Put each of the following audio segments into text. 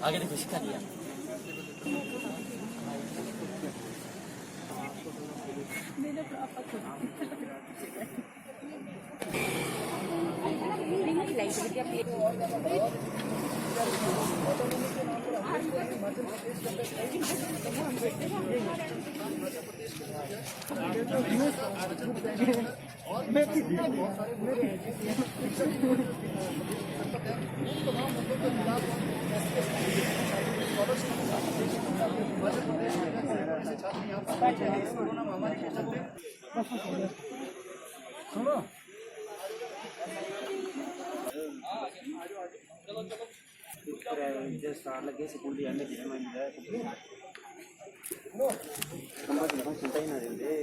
आगे देखो सिखा दिया। स्टार लगे स्कूल दी एंड जिने में है नंबर नहीं सुनता ही ना देंगे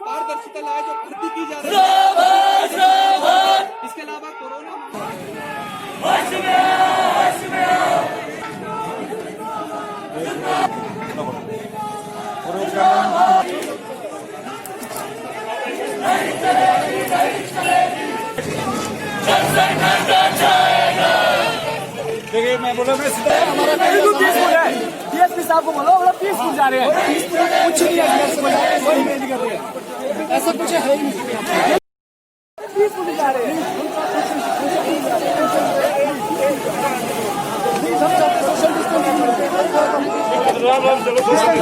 पारदर्शिता लाए जो भर्ती की जा रही है, इसके अलावा कोरोना देखिए मैं बोला मैं हमारा पीसफुल है। डीएसपी साहब को बोलो वो पीसफुल जा रहे हैं, कुछ नहीं है, कोई नहीं कर रहे हैं, ऐसा कुछ है ही नहीं, पीसफुल जा रहे हैं। सोशल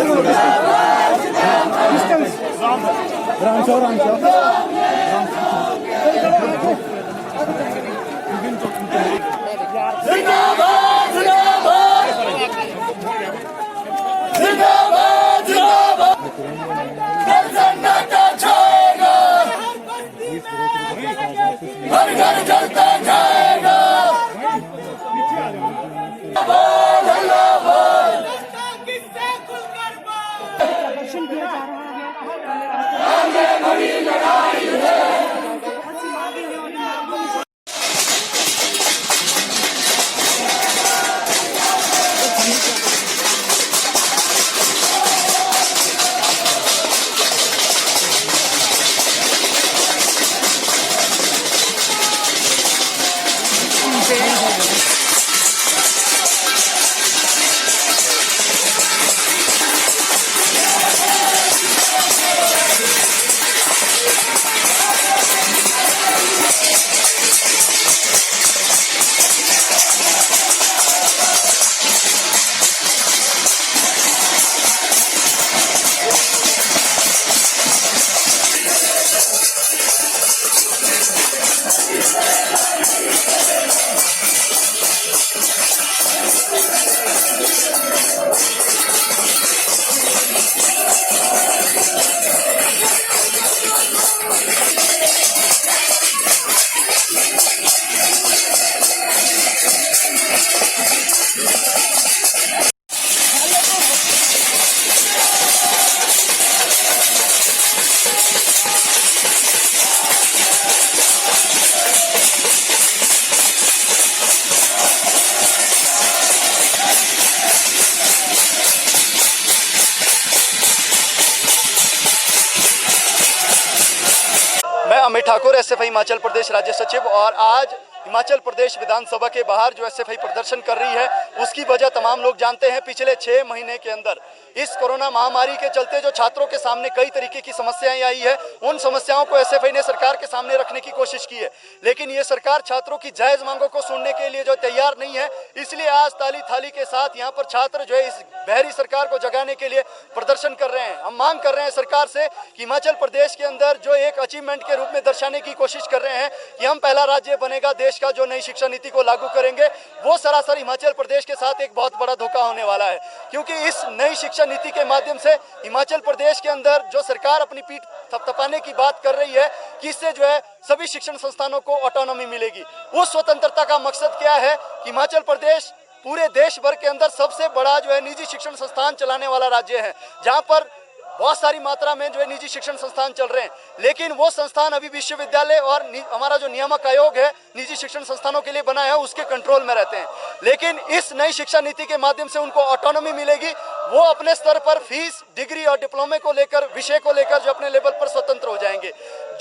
अमित ठाकुर एसएफआई हिमाचल प्रदेश राज्य सचिव। और आज हिमाचल प्रदेश विधानसभा के बाहर जो एसएफआई प्रदर्शन कर रही है उसकी वजह तमाम लोग जानते हैं। पिछले 6 महीने के अंदर इस कोरोना महामारी के चलते जो छात्रों के सामने कई तरीके की समस्याएं आई है, उन समस्याओं को एसएफआई ने सरकार के सामने रखने की कोशिश की है, लेकिन ये सरकार छात्रों की जायज मांगों को सुनने के लिए जो तैयार नहीं है। इसलिए आज ताली थाली के साथ यहाँ पर छात्र जो है इस बहरी सरकार को जगाने के लिए प्रदर्शन कर रहे हैं। हम मांग कर रहे हैं सरकार से कि हिमाचल प्रदेश के अंदर जो एक अचीवमेंट के रूप में दर्शाने की कोशिश कर रहे हैं कि हम पहला राज्य बनेगा देश प्रदेश का जो नई शिक्षा नीति को लागू करेंगे वो सरासर हिमाचल प्रदेश के साथ एक बहुत बड़ा धोखा होने वाला है, क्योंकि इस नई शिक्षा नीति के माध्यम से हिमाचल प्रदेश के अंदर जो सरकार अपनी पीठ थपथपाने की बात कर रही है कि इससे जो है सभी शिक्षण संस्थानों को ऑटोनॉमी मिलेगी। उस स्वतंत्रता का मकसद क्या है? हिमाचल प्रदेश पूरे देश भर के अंदर सबसे बड़ा जो है निजी शिक्षण संस्थान चलाने वाला राज्य है, जहां पर बहुत सारी मात्रा में जो है निजी शिक्षण संस्थान चल रहे हैं, लेकिन वो संस्थान अभी विश्वविद्यालय और हमारा जो नियामक आयोग है निजी शिक्षण संस्थानों के लिए बना है उसके कंट्रोल में रहते हैं। लेकिन इस नई शिक्षा नीति के माध्यम से उनको ऑटोनॉमी मिलेगी, वो अपने स्तर पर फीस, डिग्री और डिप्लोमे को लेकर, विषय को लेकर जो अपने लेवल पर स्वतंत्र हो जाएंगे।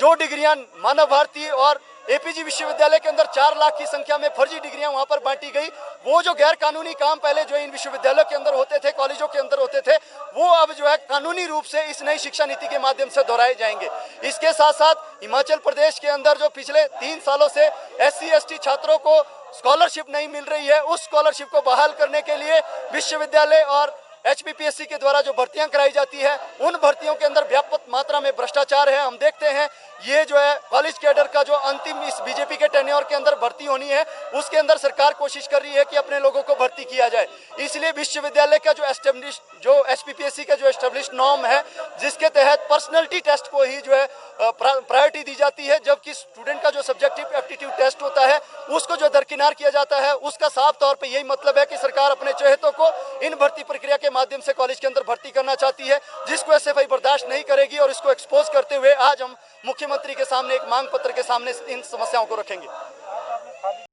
जो डिग्रियां मानव भारती और एपीजी विश्वविद्यालय के अंदर 4 लाख की संख्या में फर्जी डिग्रियां वहां पर बांटी गई, वो जो गैर कानूनी काम पहले जो इन विश्वविद्यालयों के अंदर होते थे, कॉलेजों के अंदर होते थे, वो अब जो है कानूनी रूप से इस नई शिक्षा नीति के माध्यम से दोहराए जाएंगे। इसके साथ साथ हिमाचल प्रदेश के अंदर जो पिछले 3 सालों से SC/ST छात्रों को स्कॉलरशिप नहीं मिल रही है, उस स्कॉलरशिप को बहाल करने के लिए विश्वविद्यालय और HPPSC के द्वारा जो भर्तियां कराई जाती है उन भर्तियों के अंदर व्यापक मात्रा में भ्रष्टाचार है। हम देखते हैं ये जो है कॉलेज कैडर का जो अंतिम इस बीजेपी के टेन्योर के अंदर भर्ती होनी है उसके अंदर सरकार कोशिश कर रही है कि अपने लोगों को भर्ती किया जाए। इसलिए विश्वविद्यालय का जो HPPSC का जो एस्टेब्लिश्ड नॉर्म है जिसके तहत पर्सनैलिटी टेस्ट को ही जो है प्रायोरिटी दी जाती है, जबकि स्टूडेंट का जो सब्जेक्टिव एप्टीट्यूड टेस्ट होता है उसको जो दरकिनार किया जाता है, उसका साफ तौर पर यही मतलब है कि सरकार अपने चहेतों को इन भर्ती प्रक्रिया के माध्यम से कॉलेज के अंदर भर्ती करना चाहती है, जिसको SFI बर्दाश्त नहीं करेगी। और इसको एक्सपोज करते हुए आज हम मुख्यमंत्री के सामने एक मांग पत्र के सामने इन समस्याओं को रखेंगे।